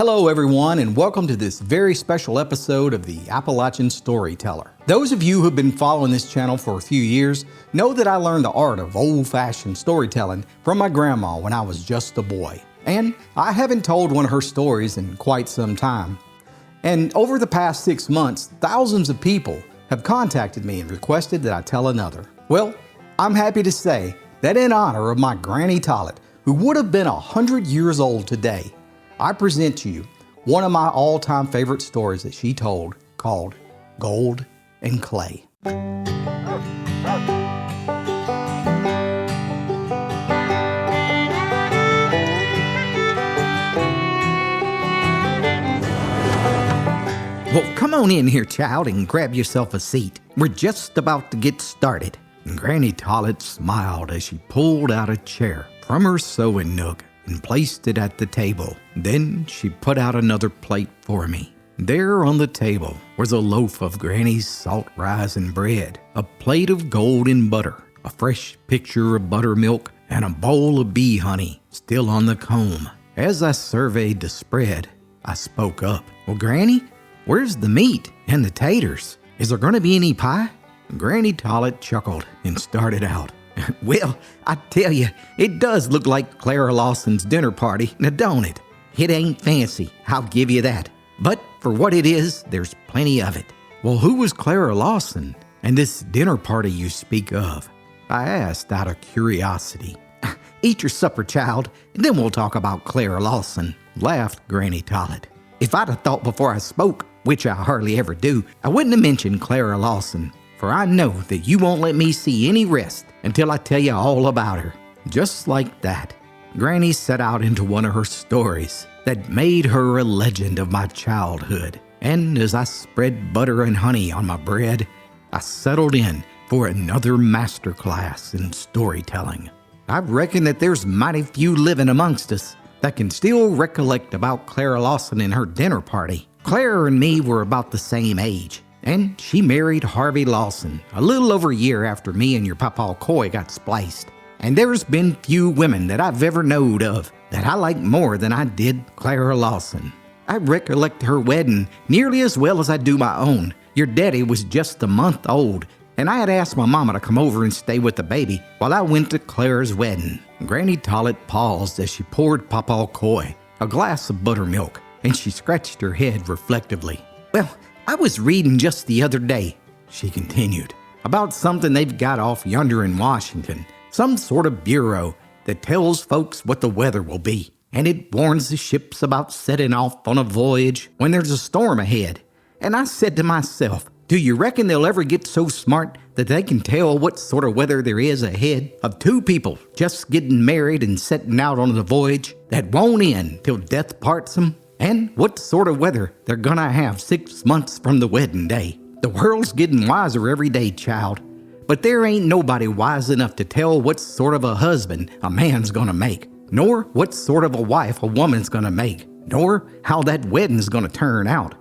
Hello everyone, and welcome to this very special episode of the Appalachian Storyteller. Those of you who have been following this channel for a few years know that I learned the art of old-fashioned storytelling from my grandma when I was just a boy. And I haven't told one of her stories in quite some time. And over the past 6 months, thousands of people have contacted me and requested that I tell another. Well, I'm happy to say that in honor of my Granny Tollet, who would have been 100 years old today, I present to you one of my all-time favorite stories that she told, called Gold and Clay. Well, come on in here, child, and grab yourself a seat. We're just about to get started. And Granny Tollet smiled as she pulled out a chair from her sewing nook and placed it at the table. Then she put out another plate for me. There on the table was a loaf of Granny's salt rising bread, a plate of golden butter, a fresh pitcher of buttermilk, and a bowl of bee honey still on the comb. As I surveyed the spread, I spoke up. Well, Granny, where's the meat and the taters? Is there going to be any pie? Granny Tollet chuckled and started out. Well, I tell you, it does look like Clara Lawson's dinner party, now don't it? It ain't fancy, I'll give you that. But for what it is, there's plenty of it. Well, who was Clara Lawson and this dinner party you speak of? I asked out of curiosity. Eat your supper, child, and then we'll talk about Clara Lawson, laughed Granny Tollet. If I'd have thought before I spoke, which I hardly ever do, I wouldn't have mentioned Clara Lawson, for I know that you won't let me see any rest until I tell you all about her. Just like that, Granny set out into one of her stories that made her a legend of my childhood. And as I spread butter and honey on my bread, I settled in for another masterclass in storytelling. I reckon that there's mighty few living amongst us that can still recollect about Clara Lawson and her dinner party. Clara and me were about the same age, and she married Harvey Lawson a little over a year after me and your Papa Coy got spliced. And there's been few women that I've ever knowed of that I like more than I did Clara Lawson. I recollect her wedding nearly as well as I do my own. Your daddy was just a month old, and I had asked my mama to come over and stay with the baby while I went to Clara's wedding. Granny Tollet paused as she poured Papa Coy a glass of buttermilk, and she scratched her head reflectively. Well, I was reading just the other day, she continued, about something they've got off yonder in Washington, some sort of bureau that tells folks what the weather will be, and it warns the ships about setting off on a voyage when there's a storm ahead. And I said to myself, do you reckon they'll ever get so smart that they can tell what sort of weather there is ahead of two people just getting married and setting out on the voyage that won't end till death parts them? And what sort of weather they're gonna have 6 months from the wedding day. The world's getting wiser every day, child. But there ain't nobody wise enough to tell what sort of a husband a man's gonna make, nor what sort of a wife a woman's gonna make, nor how that wedding's gonna turn out.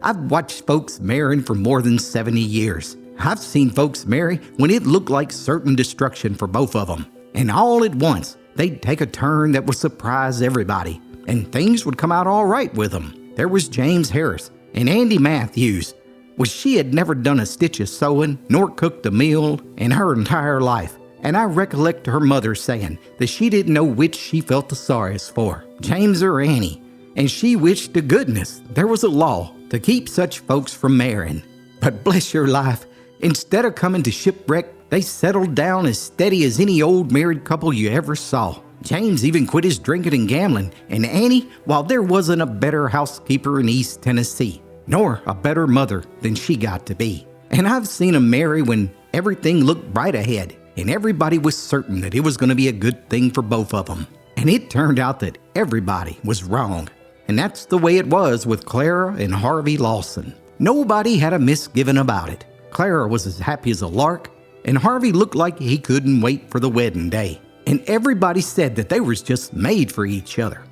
I've watched folks marrying for more than 70 years. I've seen folks marry when it looked like certain destruction for both of them. And all at once, they'd take a turn that would surprise everybody, and things would come out all right with them. There was James Harris and Andy Matthews. Well, she had never done a stitch of sewing nor cooked a meal in her entire life. And I recollect her mother saying that she didn't know which she felt the sorriest for, James or Annie. And she wished to goodness there was a law to keep such folks from marrying. But bless your life, instead of coming to shipwreck, they settled down as steady as any old married couple you ever saw. James even quit his drinking and gambling, and Annie, well, there wasn't a better housekeeper in East Tennessee, nor a better mother than she got to be. And I've seen them marry when everything looked bright ahead, and everybody was certain that it was going to be a good thing for both of them. And it turned out that everybody was wrong. And that's the way it was with Clara and Harvey Lawson. Nobody had a misgiving about it. Clara was as happy as a lark, and Harvey looked like he couldn't wait for the wedding day. And everybody said that they was just made for each other.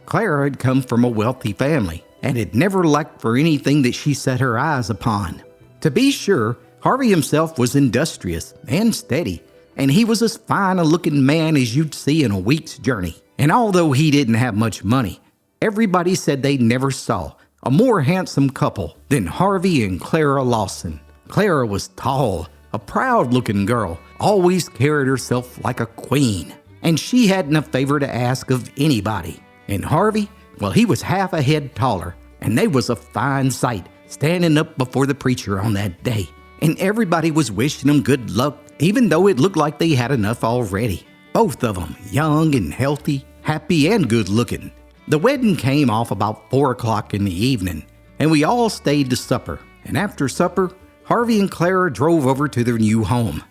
Clara had come from a wealthy family and had never lacked for anything that she set her eyes upon. To be sure, Harvey himself was industrious and steady, and he was as fine a looking man as you'd see in a week's journey. And although he didn't have much money, everybody said they never saw a more handsome couple than Harvey and Clara Lawson. Clara was tall, a proud-looking girl, always carried herself like a queen, and she hadn't a favor to ask of anybody. And Harvey, well, he was half a head taller, and they was a fine sight standing up before the preacher on that day. And everybody was wishing them good luck, even though it looked like they had enough already. Both of them young and healthy, happy and good-looking. The wedding came off about 4 o'clock in the evening, and we all stayed to supper. And after supper, Harvey and Clara drove over to their new home.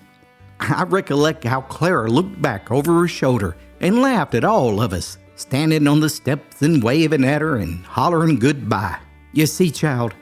I recollect how Clara looked back over her shoulder and laughed at all of us, standing on the steps and waving at her and hollering goodbye. You see, child,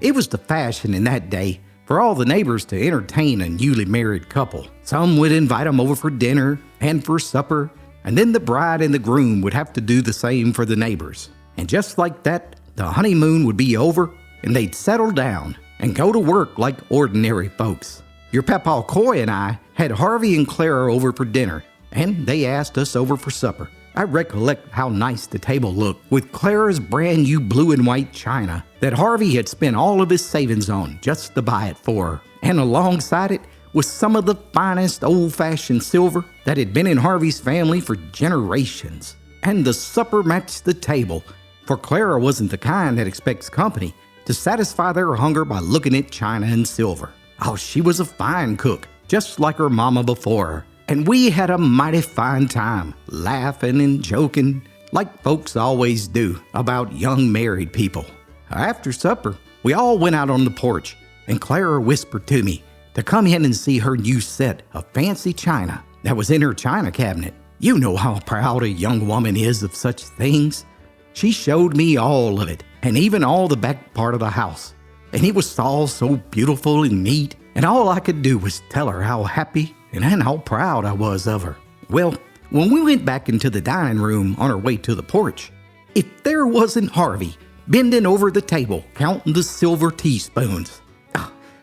it was the fashion in that day for all the neighbors to entertain a newly married couple. Some would invite them over for dinner and for supper, and then the bride and the groom would have to do the same for the neighbors. And just like that, the honeymoon would be over and they'd settle down and go to work like ordinary folks. Your Papa Coy and I had Harvey and Clara over for dinner, and they asked us over for supper. I recollect how nice the table looked, with Clara's brand new blue and white china that Harvey had spent all of his savings on just to buy it for her. And alongside it was some of the finest old-fashioned silver that had been in Harvey's family for generations. And the supper matched the table, for Clara wasn't the kind that expects company to satisfy their hunger by looking at china and silver. Oh, she was a fine cook, just like her mama before her. And we had a mighty fine time, laughing and joking, like folks always do about young married people. After supper, we all went out on the porch, and Clara whispered to me to come in and see her new set of fancy china that was in her china cabinet. You know how proud a young woman is of such things. She showed me all of it, and even all the back part of the house. And it was all so beautiful and neat, and all I could do was tell her how happy and how proud I was of her. Well, when we went back into the dining room on our way to the porch, if there wasn't Harvey bending over the table counting the silver teaspoons.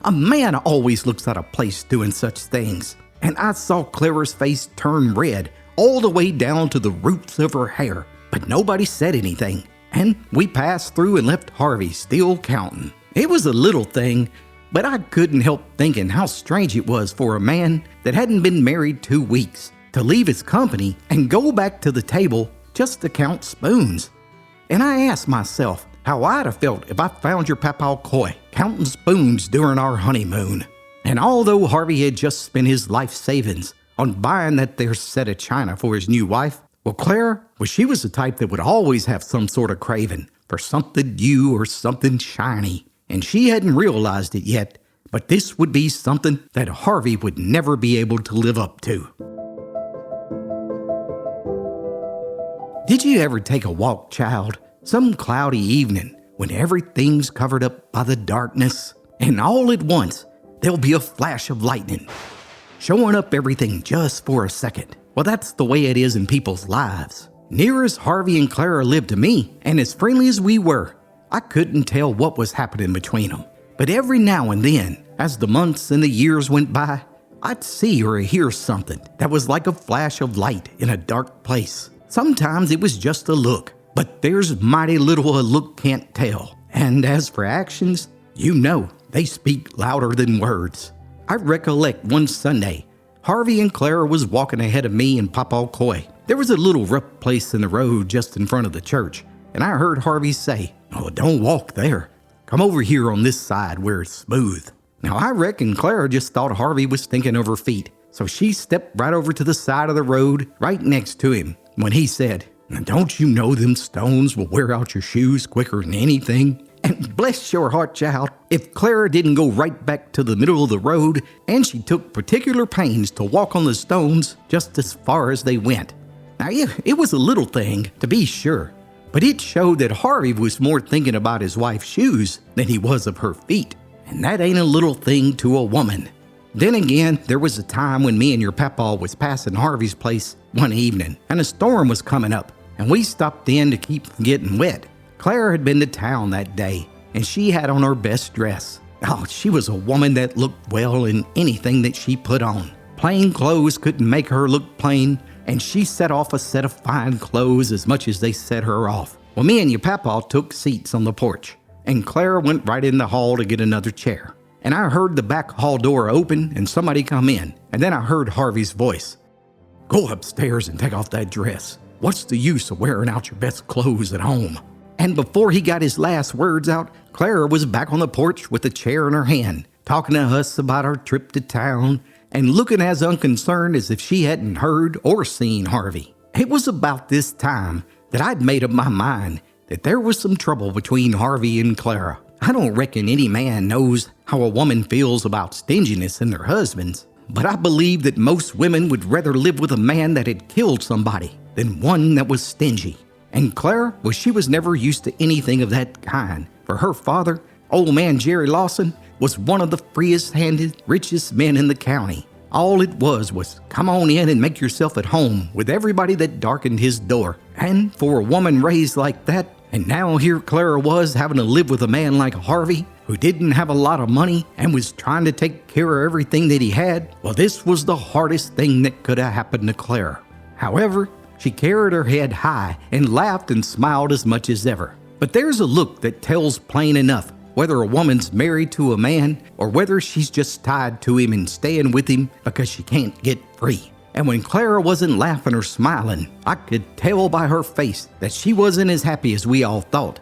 A man always looks out of place doing such things, and I saw Clara's face turn red all the way down to the roots of her hair, but nobody said anything, and we passed through and left Harvey still counting. It was a little thing, but I couldn't help thinking how strange it was for a man that hadn't been married 2 weeks to leave his company and go back to the table just to count spoons. And I asked myself how I'd have felt if I found your Papa Coy counting spoons during our honeymoon. And although Harvey had just spent his life savings on buying that there set of china for his new wife, well, Clara, she was the type that would always have some sort of craving for something new or something shiny. And she hadn't realized it yet, but this would be something that Harvey would never be able to live up to. Did you ever take a walk, child, some cloudy evening when everything's covered up by the darkness, and all at once there'll be a flash of lightning, showing up everything just for a second? Well, that's the way it is in people's lives. Near as Harvey and Clara lived to me, and as friendly as we were, I couldn't tell what was happening between them. But every now and then, as the months and the years went by, I'd see or hear something that was like a flash of light in a dark place. Sometimes it was just a look, but there's mighty little a look can't tell. And as for actions, you know, they speak louder than words. I recollect one Sunday, Harvey and Clara was walking ahead of me and Papa Coy. There was a little rough place in the road just in front of the church, and I heard Harvey say, "Oh, don't walk there. Come over here on this side where it's smooth." Now, I reckon Clara just thought Harvey was thinking of her feet, so she stepped right over to the side of the road right next to him when he said, "Don't you know them stones will wear out your shoes quicker than anything?" And bless your heart, child, if Clara didn't go right back to the middle of the road, and she took particular pains to walk on the stones just as far as they went. Now, it was a little thing, to be sure, but it showed that Harvey was more thinking about his wife's shoes than he was of her feet. And that ain't a little thing to a woman. Then again, there was a time when me and your papa was passing Harvey's place one evening, and a storm was coming up, and we stopped in to keep from getting wet. Clara had been to town that day, and she had on her best dress. Oh, she was a woman that looked well in anything that she put on. Plain clothes couldn't make her look plain, and she set off a set of fine clothes as much as they set her off. Well, me and your papa took seats on the porch, and Clara went right in the hall to get another chair. And I heard the back hall door open and somebody come in, and then I heard Harvey's voice. "Go upstairs and take off that dress. What's the use of wearing out your best clothes at home?" And before he got his last words out, Clara was back on the porch with a chair in her hand, talking to us about our trip to town, and looking as unconcerned as if she hadn't heard or seen Harvey. It was about this time that I'd made up my mind that there was some trouble between Harvey and Clara. I don't reckon any man knows how a woman feels about stinginess in their husbands, but I believe that most women would rather live with a man that had killed somebody than one that was stingy. And Clara, well, she was never used to anything of that kind. For her father, old man Jerry Lawson, was one of the freest-handed, richest men in the county. All it was come on in and make yourself at home with everybody that darkened his door. And for a woman raised like that, and now here Clara was having to live with a man like Harvey, who didn't have a lot of money and was trying to take care of everything that he had, well, this was the hardest thing that could have happened to Clara. However, she carried her head high and laughed and smiled as much as ever. But there's a look that tells plain enough whether a woman's married to a man or whether she's just tied to him and staying with him because she can't get free. And when Clara wasn't laughing or smiling, I could tell by her face that she wasn't as happy as we all thought.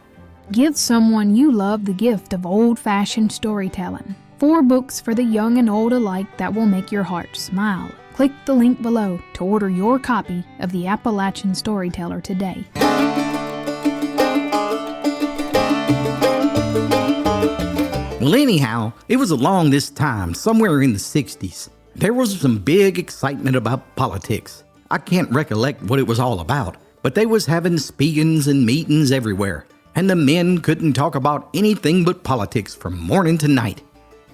Give someone you love the gift of old-fashioned storytelling. 4 books for the young and old alike that will make your heart smile. Click the link below to order your copy of the Appalachian Storyteller today. Well, anyhow, it was along this time, somewhere in the 60s. There was some big excitement about politics. I can't recollect what it was all about, but they was having speakings and meetings everywhere, and the men couldn't talk about anything but politics from morning to night.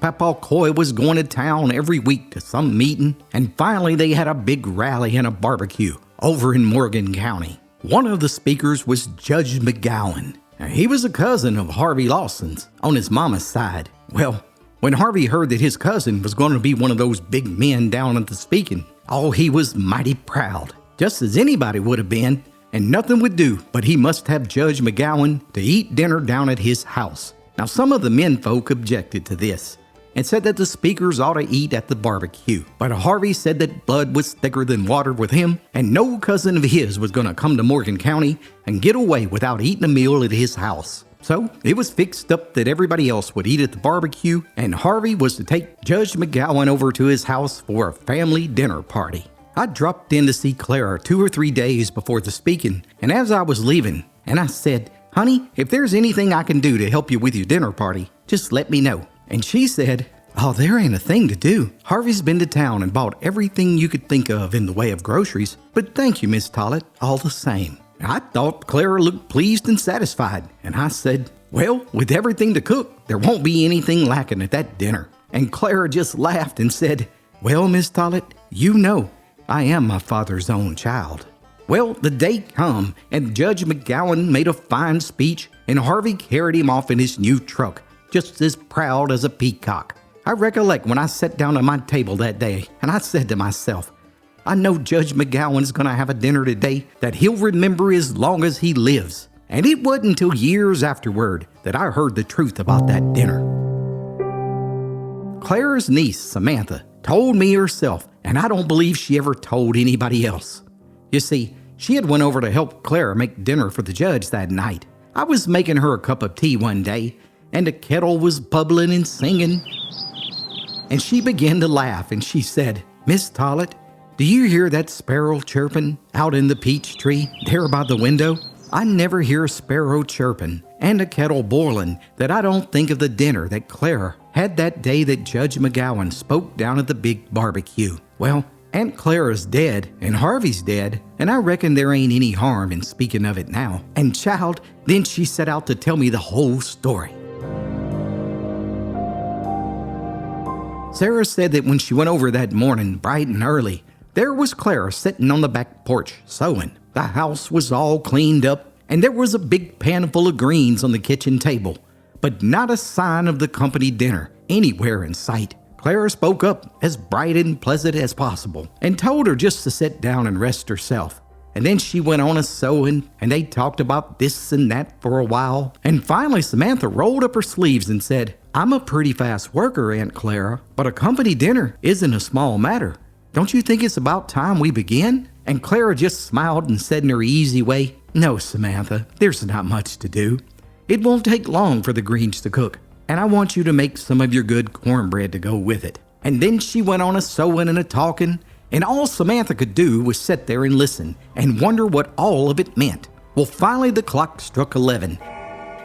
Papa Coy was going to town every week to some meeting, and finally they had a big rally and a barbecue over in Morgan County. One of the speakers was Judge McGowan. Now, he was a cousin of Harvey Lawson's on his mama's side. Well, when Harvey heard that his cousin was going to be one of those big men down at the speaking, oh, he was mighty proud, just as anybody would have been, and nothing would do but he must have Judge McGowan to eat dinner down at his house. Now, some of the menfolk objected to this and said that the speakers ought to eat at the barbecue, but Harvey said that blood was thicker than water with him, and no cousin of his was going to come to Morgan County and get away without eating a meal at his house. So it was fixed up that everybody else would eat at the barbecue, and Harvey was to take Judge McGowan over to his house for a family dinner party. I dropped in to see Clara 2 or 3 days before the speaking, and as I was leaving, and I said, "Honey, if there's anything I can do to help you with your dinner party, just let me know." And she said, "Oh, there ain't a thing to do. Harvey's been to town and bought everything you could think of in the way of groceries, but thank you, Miss Tollett, all the same." I thought Clara looked pleased and satisfied, and I said, "Well, with everything to cook, there won't be anything lacking at that dinner." And Clara just laughed and said, "Well, Miss Tollett, you know I am my father's own child." Well, the day come, and Judge McGowan made a fine speech, and Harvey carried him off in his new truck, just as proud as a peacock. I recollect when I sat down at my table that day, and I said to myself, I know Judge McGowan's going to have a dinner today that he'll remember as long as he lives. And it wasn't until years afterward that I heard the truth about that dinner. Clara's niece, Samantha, told me herself, and I don't believe she ever told anybody else. You see, she had went over to help Clara make dinner for the judge that night. I was making her a cup of tea one day, and the kettle was bubbling and singing. And she began to laugh, and she said, "Miss Tollett, do you hear that sparrow chirping out in the peach tree there by the window? I never hear a sparrow chirping and a kettle boiling that I don't think of the dinner that Clara had that day that Judge McGowan spoke down at the big barbecue. Well, Aunt Clara's dead and Harvey's dead, and I reckon there ain't any harm in speaking of it now." And child, then she set out to tell me the whole story. Sarah said that when she went over that morning bright and early, there was Clara sitting on the back porch sewing. The house was all cleaned up, and there was a big pan full of greens on the kitchen table, but not a sign of the company dinner anywhere in sight. Clara spoke up as bright and pleasant as possible and told her just to sit down and rest herself. And then she went on a sewing, and they talked about this and that for a while. And finally, Samantha rolled up her sleeves and said, "I'm a pretty fast worker, Aunt Clara, but a company dinner isn't a small matter. Don't you think it's about time we begin?" And Clara just smiled and said in her easy way, "No, Samantha, there's not much to do. It won't take long for the greens to cook, and I want you to make some of your good cornbread to go with it." And then she went on a sewing and a talking, and all Samantha could do was sit there and listen and wonder what all of it meant. Well, finally the clock struck 11,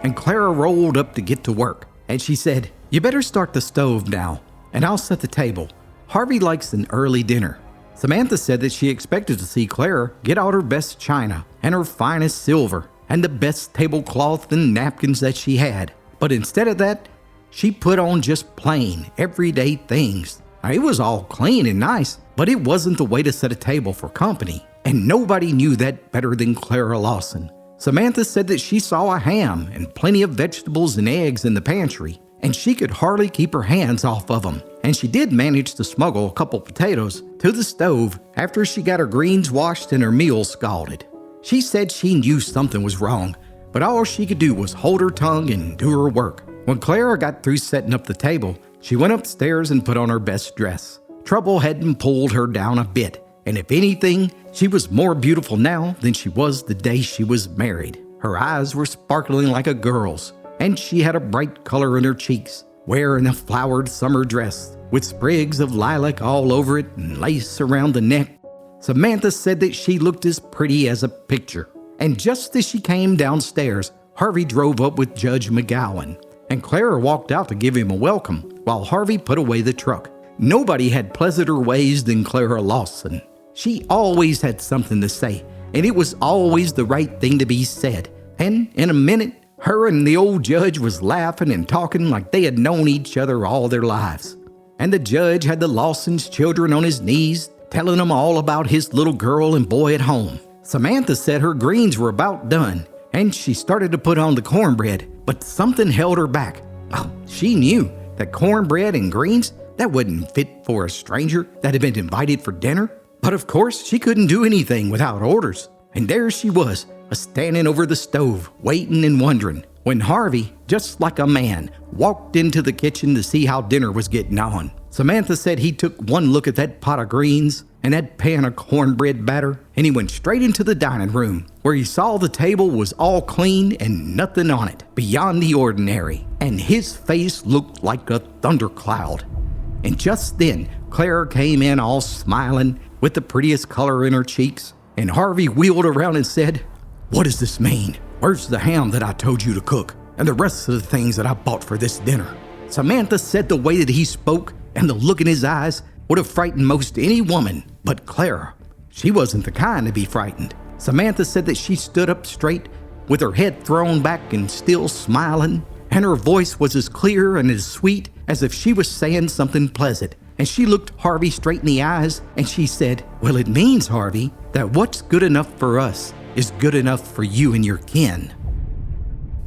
and Clara rolled up to get to work, and she said, "You better start the stove now, and I'll set the table. Harvey likes an early dinner." Samantha said that she expected to see Clara get out her best china and her finest silver and the best tablecloth and napkins that she had. But instead of that, she put on just plain, everyday things. Now, it was all clean and nice, but it wasn't the way to set a table for company. And nobody knew that better than Clara Lawson. Samantha said that she saw a ham and plenty of vegetables and eggs in the pantry, and she could hardly keep her hands off of them. And she did manage to smuggle a couple potatoes to the stove after she got her greens washed and her meals scalded. She said she knew something was wrong, but all she could do was hold her tongue and do her work. When Clara got through setting up the table, she went upstairs and put on her best dress. Trouble hadn't pulled her down a bit, and if anything, she was more beautiful now than she was the day she was married. Her eyes were sparkling like a girl's, and she had a bright color in her cheeks, wearing a flowered summer dress with sprigs of lilac all over it and lace around the neck. Samantha said that she looked as pretty as a picture. And just as she came downstairs, Harvey drove up with Judge McGowan, and Clara walked out to give him a welcome while Harvey put away the truck. Nobody had pleasanter ways than Clara Lawson. She always had something to say, and it was always the right thing to be said. And in a minute, her and the old judge was laughing and talking like they had known each other all their lives. And the judge had the Lawsons' children on his knees, telling them all about his little girl and boy at home. Samantha said her greens were about done, and she started to put on the cornbread, but something held her back. Oh, she knew that cornbread and greens, that wouldn't fit for a stranger that had been invited for dinner. But of course, she couldn't do anything without orders. And there she was, standing over the stove, waiting and wondering, when Harvey, just like a man, walked into the kitchen to see how dinner was getting on. Samantha said he took one look at that pot of greens and that pan of cornbread batter, and he went straight into the dining room, where he saw the table was all clean and nothing on it beyond the ordinary, and his face looked like a thundercloud. And just then, Clara came in all smiling with the prettiest color in her cheeks, and Harvey wheeled around and said, "What does this mean? Where's the ham that I told you to cook, and the rest of the things that I bought for this dinner?" Samantha said the way that he spoke and the look in his eyes would have frightened most any woman, but Clara, she wasn't the kind to be frightened. Samantha said that she stood up straight with her head thrown back and still smiling, and her voice was as clear and as sweet as if she was saying something pleasant. And she looked Harvey straight in the eyes and she said, "Well, it means, Harvey, that what's good enough for us is good enough for you and your kin."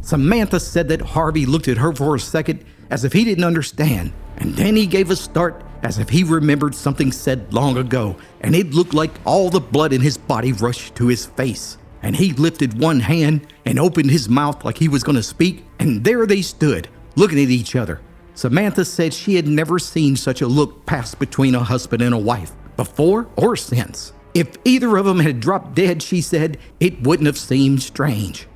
Samantha said that Harvey looked at her for a second as if he didn't understand, and then he gave a start as if he remembered something said long ago, and it looked like all the blood in his body rushed to his face. And he lifted one hand and opened his mouth like he was going to speak, and there they stood, looking at each other. Samantha said she had never seen such a look pass between a husband and a wife, before or since. If either of them had dropped dead, she said, it wouldn't have seemed strange.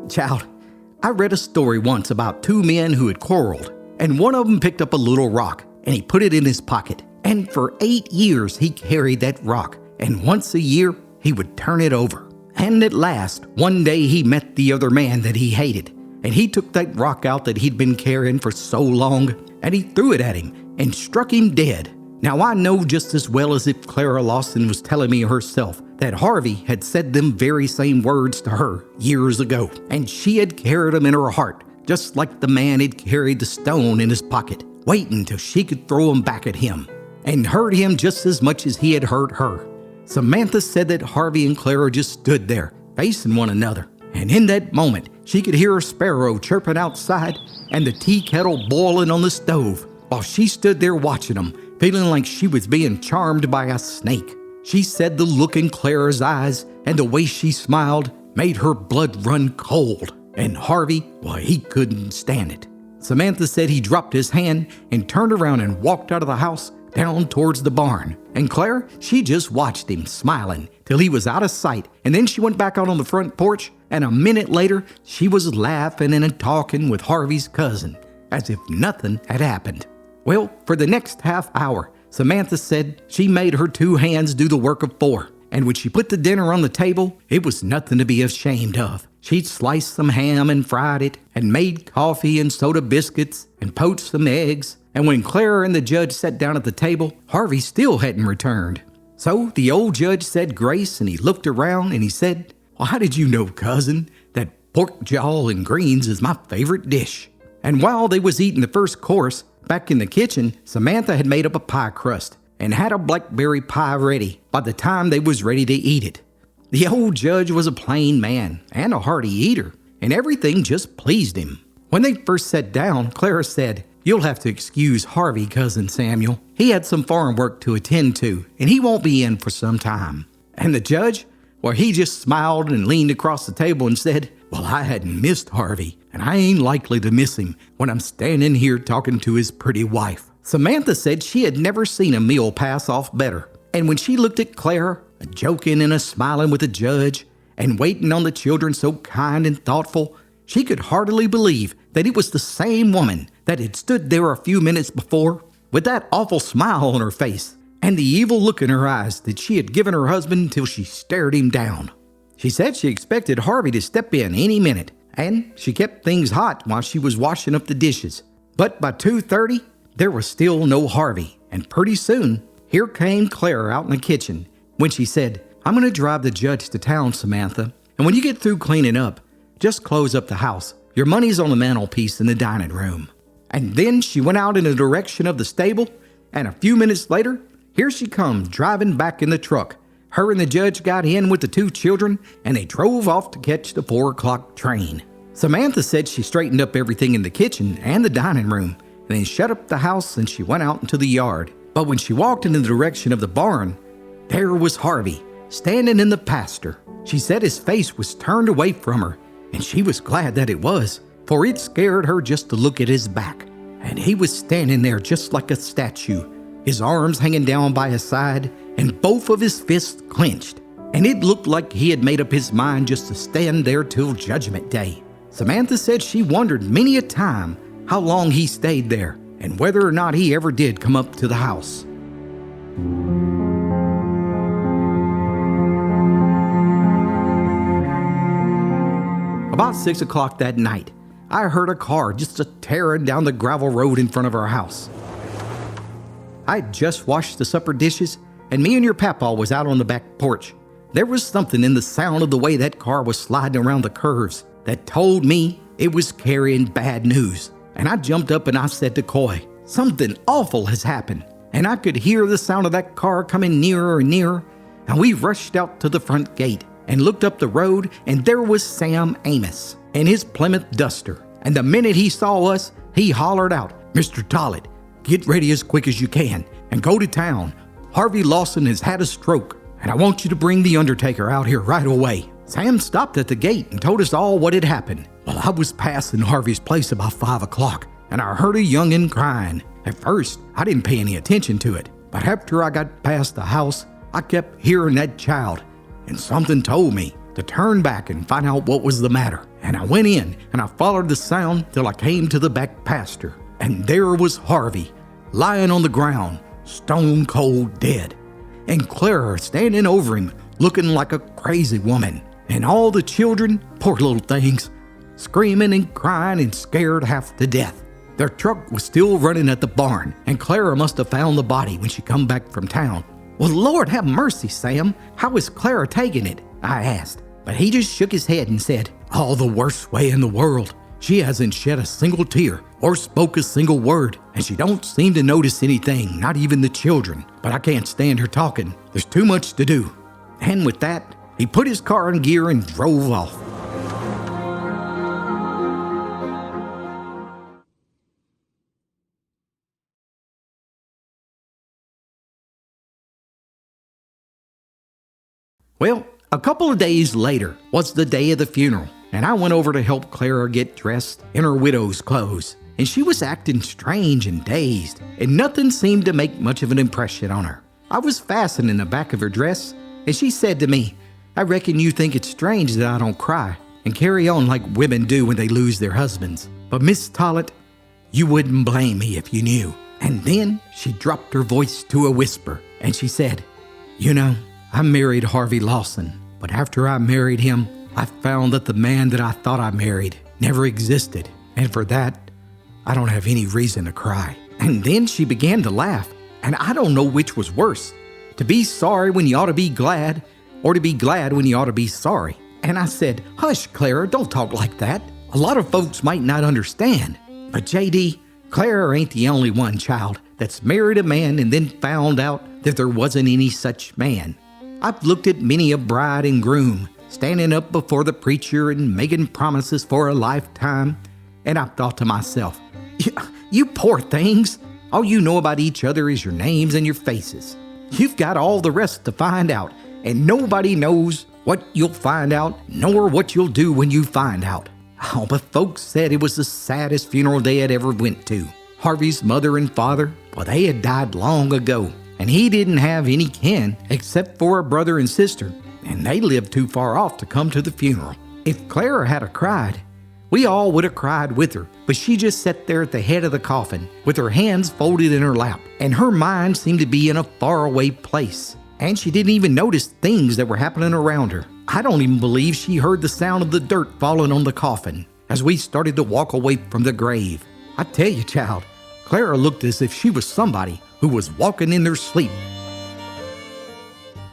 Child, I read a story once about two men who had quarreled, and one of them picked up a little rock, and he put it in his pocket. And for 8 years, he carried that rock, and once a year, he would turn it over. And at last, one day he met the other man that he hated, and he took that rock out that he'd been carrying for so long, and he threw it at him and struck him dead. Now, I know just as well as if Clara Lawson was telling me herself that Harvey had said them very same words to her years ago, and she had carried them in her heart, just like the man had carried the stone in his pocket, waiting till she could throw him back at him, and hurt him just as much as he had hurt her. Samantha said that Harvey and Clara just stood there, facing one another, And in that moment, she could hear a sparrow chirping outside and the tea kettle boiling on the stove, while she stood there watching them, feeling like she was being charmed by a snake. She said the look in Clara's eyes and the way she smiled made her blood run cold. And Harvey, well, he couldn't stand it. Samantha said he dropped his hand and turned around and walked out of the house down towards the barn. And Clara, she just watched him smiling till he was out of sight. And then she went back out on the front porch, and a minute later, she was laughing and talking with Harvey's cousin, as if nothing had happened. Well, for the next half hour, Samantha said she made her two hands do the work of four. And when she put the dinner on the table, it was nothing to be ashamed of. She'd sliced some ham and fried it, and made coffee and soda biscuits, and poached some eggs. And when Clara and the judge sat down at the table, Harvey still hadn't returned. So the old judge said grace, and he looked around and he said, "Well, how did you know, cousin, that pork jowl and greens is my favorite dish?" And while they was eating the first course, back in the kitchen, Samantha had made up a pie crust and had a blackberry pie ready by the time they was ready to eat it. The old judge was a plain man and a hearty eater, and everything just pleased him. When they first sat down, Clara said, "You'll have to excuse Harvey, Cousin Samuel. He had some farm work to attend to, and he won't be in for some time." And the judge, well, he just smiled and leaned across the table and said, "Well, I hadn't missed Harvey, and I ain't likely to miss him when I'm standing here talking to his pretty wife." Samantha said she had never seen a meal pass off better. And when she looked at Clara, a joking and a smiling with the judge, and waiting on the children so kind and thoughtful, she could hardly believe that it was the same woman that had stood there a few minutes before with that awful smile on her face and the evil look in her eyes that she had given her husband till she stared him down. She said she expected Harvey to step in any minute, and she kept things hot while she was washing up the dishes. But by 2:30, there was still no Harvey, and pretty soon, here came Clara out in the kitchen when she said, "I'm going to drive the judge to town, Samantha, and when you get through cleaning up, just close up the house. Your money's on the mantelpiece in the dining room." And then she went out in the direction of the stable, and a few minutes later, here she come driving back in the truck. Her and the judge got in with the two children, and they drove off to catch the 4 o'clock train. Samantha said she straightened up everything in the kitchen and the dining room, and then shut up the house and she went out into the yard. But when she walked in the direction of the barn, there was Harvey, standing in the pasture. She said his face was turned away from her, and she was glad that it was, for it scared her just to look at his back. And he was standing there just like a statue, his arms hanging down by his side, and both of his fists clenched. And it looked like he had made up his mind just to stand there till Judgment Day. Samantha said she wondered many a time how long he stayed there, and whether or not he ever did come up to the house. About 6 o'clock that night, I heard a car just a-tearing down the gravel road in front of our house. I'd just washed the supper dishes, and me and your papa was out on the back porch. There was something in the sound of the way that car was sliding around the curves that told me it was carrying bad news. And I jumped up and I said to Coy, "Something awful has happened." And I could hear the sound of that car coming nearer and nearer, and we rushed out to the front gate and looked up the road, and there was Sam Amos in his Plymouth Duster. And the minute he saw us, he hollered out, "Mr. Tollett, get ready as quick as you can and go to town. Harvey Lawson has had a stroke, and I want you to bring the undertaker out here right away." Sam stopped at the gate and told us all what had happened. Well, I was passing Harvey's place about 5 o'clock, and I heard a youngin' crying. At first, I didn't pay any attention to it, but after I got past the house, I kept hearing that child, and something told me to turn back and find out what was the matter. And I went in, and I followed the sound till I came to the back pasture, and there was Harvey, lying on the ground, stone cold dead, and Clara standing over him, looking like a crazy woman, and all the children, poor little things, screaming and crying and scared half to death. Their truck was still running at the barn, and Clara must have found the body when she come back from town. "Well, Lord have mercy, Sam, how is Clara taking it?" I asked. But he just shook his head and said, "All the worst way in the world. She hasn't shed a single tear or spoke a single word, and she don't seem to notice anything, not even the children. But I can't stand her talking. There's too much to do." And with that, he put his car in gear and drove off. Well, a couple of days later was the day of the funeral, and I went over to help Clara get dressed in her widow's clothes. And she was acting strange and dazed, and nothing seemed to make much of an impression on her. I was fastening the back of her dress, and she said to me, "I reckon you think it's strange that I don't cry and carry on like women do when they lose their husbands. But Miss Tollett, you wouldn't blame me if you knew." And then she dropped her voice to a whisper, and she said, "You know, I married Harvey Lawson, but after I married him, I found that the man that I thought I married never existed, and for that, I don't have any reason to cry." And then she began to laugh, and I don't know which was worse, to be sorry when you ought to be glad, or to be glad when you ought to be sorry. And I said, "Hush, Clara, don't talk like that. A lot of folks might not understand." But JD, Clara ain't the only one, child, that's married a man and then found out that there wasn't any such man. I've looked at many a bride and groom standing up before the preacher and making promises for a lifetime, and I've thought to myself, you poor things, all you know about each other is your names and your faces. You've got all the rest to find out, and nobody knows what you'll find out, nor what you'll do when you find out. Oh, but folks said it was the saddest funeral they had ever went to. Harvey's mother and father, well, they had died long ago, and he didn't have any kin except for a brother and sister, and they lived too far off to come to the funeral. If Clara had cried, we all would have cried with her, but she just sat there at the head of the coffin with her hands folded in her lap, and her mind seemed to be in a faraway place, and she didn't even notice things that were happening around her. I don't even believe she heard the sound of the dirt falling on the coffin as we started to walk away from the grave. I tell you, child, Clara looked as if she was somebody who was walking in their sleep.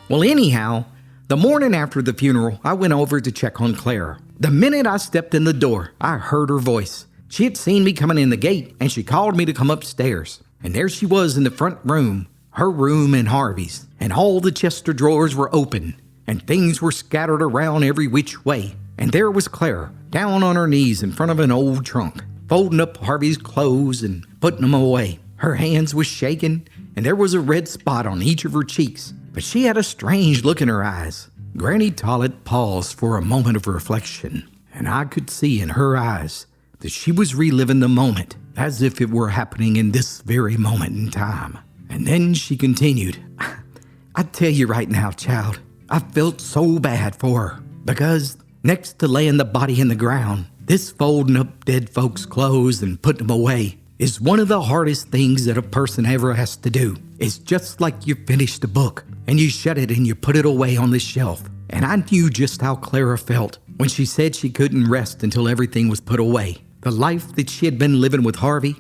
Well, anyhow, the morning after the funeral, I went over to check on Clara. The minute I stepped in the door, I heard her voice. She had seen me coming in the gate, and she called me to come upstairs. And there she was in the front room, her room and Harvey's, and all the chest of drawers were open, and things were scattered around every which way. And there was Clara, down on her knees in front of an old trunk, folding up Harvey's clothes and putting them away. Her hands was shaking, and there was a red spot on each of her cheeks, but she had a strange look in her eyes. Granny Tollett paused for a moment of reflection, and I could see in her eyes that she was reliving the moment as if it were happening in this very moment in time. And then she continued, "I tell you right now, child, I felt so bad for her, because next to laying the body in the ground, this folding up dead folks' clothes and putting them away is one of the hardest things that a person ever has to do. It's just like you finished a book and you shut it and you put it away on the shelf. And I knew just how Clara felt when she said she couldn't rest until everything was put away. The life that she had been living with Harvey,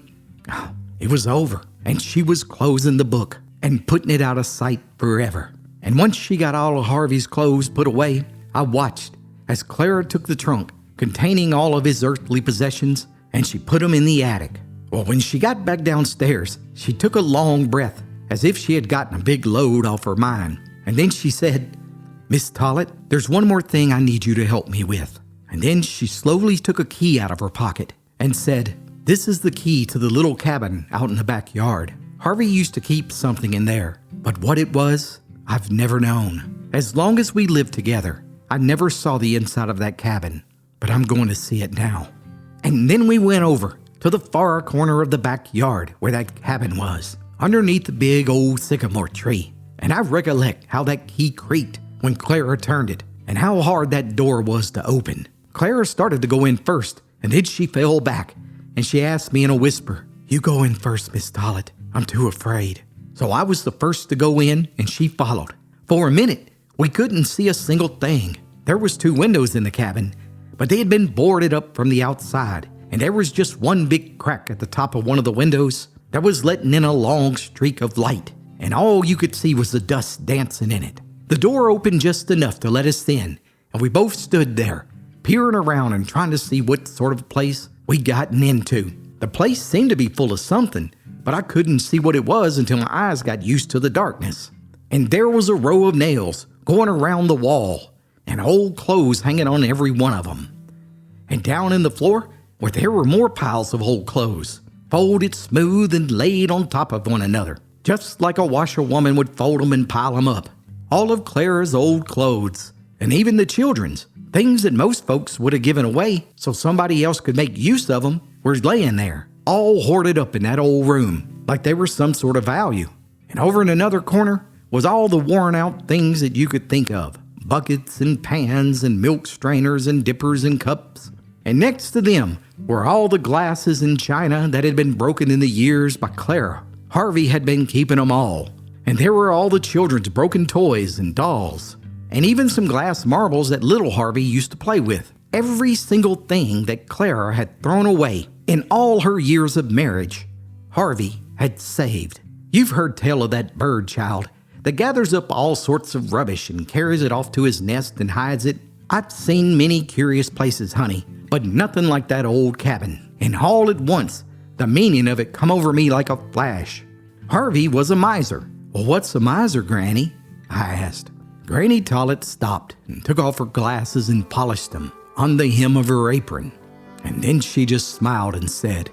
it was over, and she was closing the book and putting it out of sight forever. And once she got all of Harvey's clothes put away, I watched as Clara took the trunk containing all of his earthly possessions and she put them in the attic. Well, when she got back downstairs, she took a long breath as if she had gotten a big load off her mind. And then she said, "Miss Tollett, there's one more thing I need you to help me with." And then she slowly took a key out of her pocket and said, "This is the key to the little cabin out in the backyard. Harvey used to keep something in there, but what it was, I've never known. As long as we lived together, I never saw the inside of that cabin, but I'm going to see it now." And then we went over to the far corner of the backyard where that cabin was, underneath the big old sycamore tree. And I recollect how that key creaked when Clara turned it, and how hard that door was to open. Clara started to go in first, and then she fell back, and she asked me in a whisper, "You go in first, Miss Tollett. I'm too afraid." So I was the first to go in, and she followed. For a minute, we couldn't see a single thing. There was 2 windows in the cabin, but they had been boarded up from the outside, and there was just one big crack at the top of one of the windows that was letting in a long streak of light, and all you could see was the dust dancing in it. The door opened just enough to let us in, and we both stood there, peering around and trying to see what sort of place we'd gotten into. The place seemed to be full of something, but I couldn't see what it was until my eyes got used to the darkness. And there was a row of nails going around the wall, and old clothes hanging on every one of them. And down in the floor, where there were more piles of old clothes, folded smooth and laid on top of one another, just like a washerwoman would fold them and pile them up. all of Clara's old clothes, and even the children's. Things that most folks would have given away so somebody else could make use of them were laying there, all hoarded up in that old room, like they were some sort of value. And over in another corner was all the worn out things that you could think of. Buckets and pans and milk strainers and dippers and cups. And next to them were all the glasses and china that had been broken in the years by Clara. Harvey had been keeping them all. And there were all the children's broken toys and dolls. And even some glass marbles that little Harvey used to play with. Every single thing that Clara had thrown away in all her years of marriage, Harvey had saved. You've heard tell of that bird, child, that gathers up all sorts of rubbish and carries it off to his nest and hides it. I've seen many curious places, honey, but nothing like that old cabin. And all at once, the meaning of it come over me like a flash. Harvey was a miser. Well, what's a miser, Granny? I asked. Granny Tollett stopped and took off her glasses and polished them on the hem of her apron. And then she just smiled and said,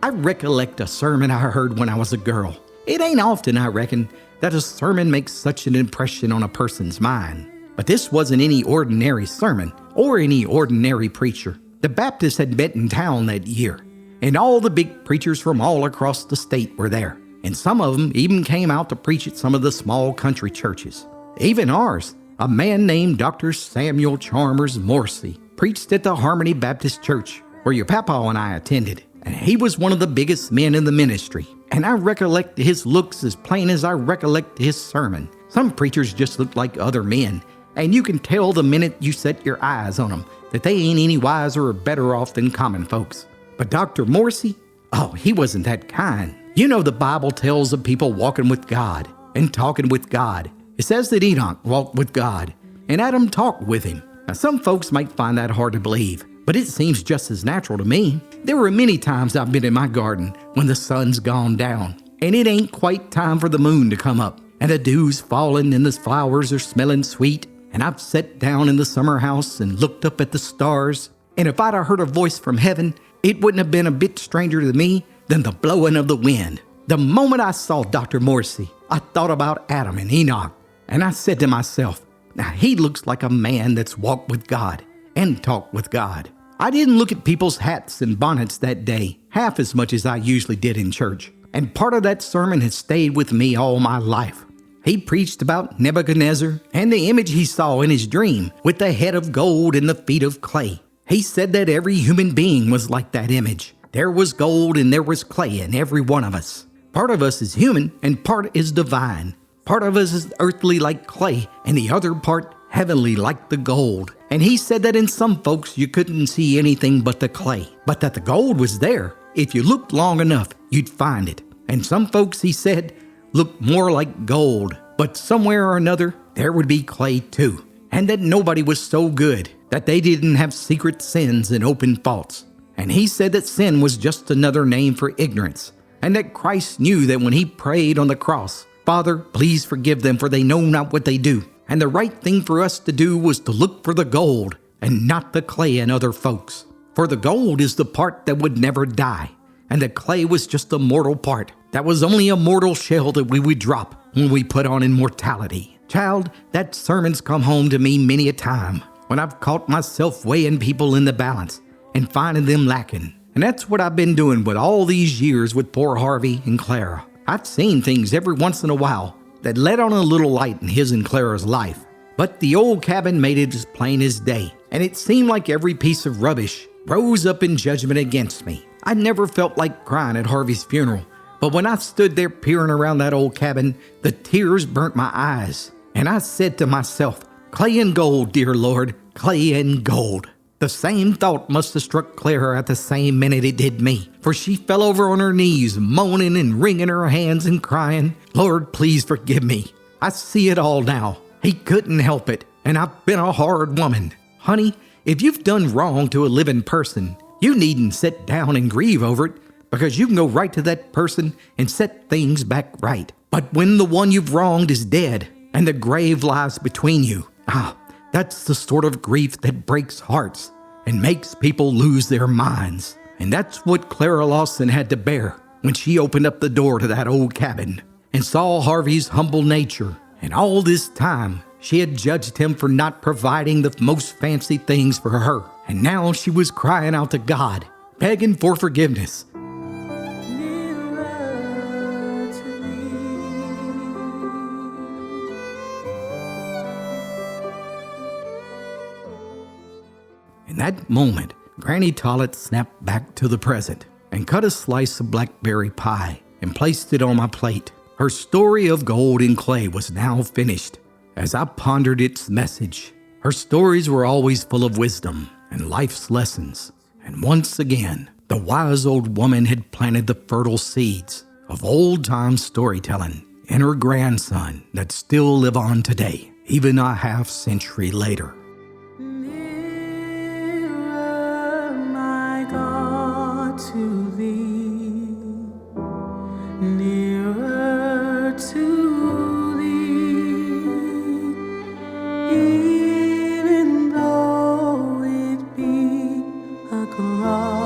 I recollect a sermon I heard when I was a girl. It ain't often, I reckon, that a sermon makes such an impression on a person's mind. But this wasn't any ordinary sermon or any ordinary preacher. The Baptists had met in town that year, and all the big preachers from all across the state were there. And some of them even came out to preach at some of the small country churches. Even ours, a man named Dr. Samuel Chalmers Morrissey, preached at the Harmony Baptist Church, where your papa and I attended. And he was one of the biggest men in the ministry. And I recollect his looks as plain as I recollect his sermon. Some preachers just look like other men, and you can tell the minute you set your eyes on them that they ain't any wiser or better off than common folks. But Dr. Morrissey, oh, he wasn't that kind. You know the Bible tells of people walking with God and talking with God. It says that Enoch walked with God, and Adam talked with him. Now, some folks might find that hard to believe, but it seems just as natural to me. There were many times I've been in my garden when the sun's gone down, and it ain't quite time for the moon to come up, and the dew's falling and the flowers are smelling sweet, and I've sat down in the summer house and looked up at the stars, and if I'd have heard a voice from heaven, it wouldn't have been a bit stranger to me than the blowing of the wind. The moment I saw Dr. Morrissey, I thought about Adam and Enoch. And I said to myself, now he looks like a man that's walked with God and talked with God. I didn't look at people's hats and bonnets that day half as much as I usually did in church. And part of that sermon has stayed with me all my life. He preached about Nebuchadnezzar and the image he saw in his dream with the head of gold and the feet of clay. He said that every human being was like that image. There was gold and there was clay in every one of us. Part of us is human and part is divine. Part of us is earthly like clay, and the other part heavenly like the gold. And he said that in some folks you couldn't see anything but the clay, but that the gold was there. If you looked long enough, you'd find it. And some folks, he said, looked more like gold, but somewhere or another, there would be clay too. And that nobody was so good that they didn't have secret sins and open faults. And he said that sin was just another name for ignorance, and that Christ knew that when he prayed on the cross, Father, please forgive them, for they know not what they do. And the right thing for us to do was to look for the gold and not the clay in other folks. For the gold is the part that would never die, and the clay was just a mortal part. That was only a mortal shell that we would drop when we put on immortality. Child, that sermon's come home to me many a time when I've caught myself weighing people in the balance and finding them lacking. And that's what I've been doing with all these years with poor Harvey and Clara. I've seen things every once in a while that let on a little light in his and Clara's life. But the old cabin made it as plain as day, and it seemed like every piece of rubbish rose up in judgment against me. I never felt like crying at Harvey's funeral, but when I stood there peering around that old cabin, the tears burnt my eyes, and I said to myself, clay and gold, dear Lord, clay and gold. The same thought must have struck Clara at the same minute it did me, for she fell over on her knees, moaning and wringing her hands and crying, Lord, please forgive me. I see it all now. He couldn't help it, and I've been a hard woman. Honey, if you've done wrong to a living person, you needn't sit down and grieve over it, because you can go right to that person and set things back right. But when the one you've wronged is dead, and the grave lies between you, that's the sort of grief that breaks hearts and makes people lose their minds. And that's what Clara Lawson had to bear when she opened up the door to that old cabin and saw Harvey's humble nature And all this time, she had judged him for not providing the most fancy things for her. And now she was crying out to God, begging for forgiveness. In that moment, Granny Tollett snapped back to the present and cut a slice of blackberry pie and placed it on my plate. Her story of gold and clay was now finished. As I pondered its message, her stories were always full of wisdom and life's lessons. And once again, the wise old woman had planted the fertile seeds of old-time storytelling in her grandson that still live on today, even a half-century later. Nearer, my God, to thee, nearer to thee, even though it be a cross.